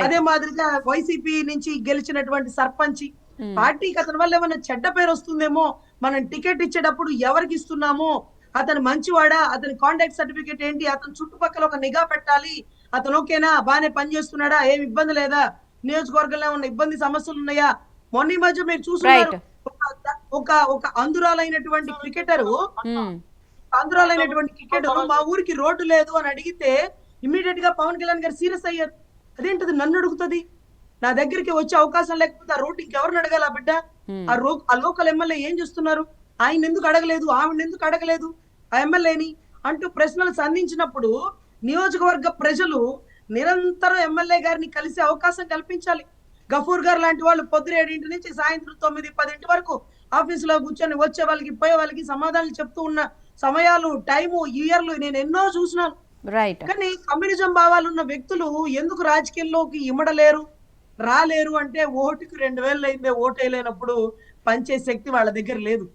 అదే మాదిరిగా వైసీపీ నుంచి గెలిచినటువంటి సర్పంచ్, పార్టీకి అతని వల్ల ఏమైనా చెడ్డ పేరు వస్తుందేమో, మనం టికెట్ ఇచ్చేటప్పుడు ఎవరికి ఇస్తున్నామో, అతను మంచివాడా, అతని కాంటాక్ట్ సర్టిఫికేట్ ఏంటి, అతని చుట్టుపక్కల ఒక నిఘా పెట్టాలి, అతను ఓకేనా, బాగానే పనిచేస్తున్నాడా, ఏమి ఇబ్బంది లేదా, నియోజకవర్గంలో ఉన్న ఇబ్బంది సమస్యలు ఉన్నాయా. మొన్న మధ్య మీరు చూస్తున్నారు, ఒక అందురాలైనటువంటి క్రికెటర్ మా ఊరికి రోడ్డు లేదు అని అడిగితే ఇమ్మీడియట్ గా పవన్ కళ్యాణ్ గారు సీరియస్ అయ్యారు. అదేంటది, నన్ను అడుగుతుంది, నా దగ్గరికి వచ్చే అవకాశం లేకపోతే ఆ రోడ్డు ఇంకెవరిని అడగాల బిడ్డ? ఆ లోకల్ ఎమ్మెల్యే ఏం చేస్తున్నారు, ఆయన ఎందుకు అడగలేదు, ఆవిడ ఎందుకు అడగలేదు? ఆ ఎమ్మెల్యేని అంటూ ప్రశ్నలు సంధించినప్పుడు నియోజకవర్గ ప్రజలు నిరంతరం ఎమ్మెల్యే గారిని కలిసే అవకాశం కల్పించాలి. గఫూర్ గారు లాంటి వాళ్ళు పొద్దున 7 నుంచి సాయంత్రం 9-10 వరకు ఆఫీసులో కూర్చొని వచ్చే వాళ్ళకి పోయే వాళ్ళకి సమాధానాలు చెప్తూ ఉన్న సమయాలు, టైము, ఇయర్లు నేను ఎన్నో చూసినాను. రైట్. కానీ కమ్యూనిజం భావాలు ఉన్న వ్యక్తులు ఎందుకు రాజకీయాల్లోకి ఇమడలేరు, రాలేరు అంటే ఓటుకు 2000 అయిందే ఓటు వేయలేనప్పుడు పంచే శక్తి వాళ్ళ దగ్గర లేదు.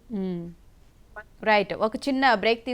రైట్. ఒక చిన్న బ్రేక్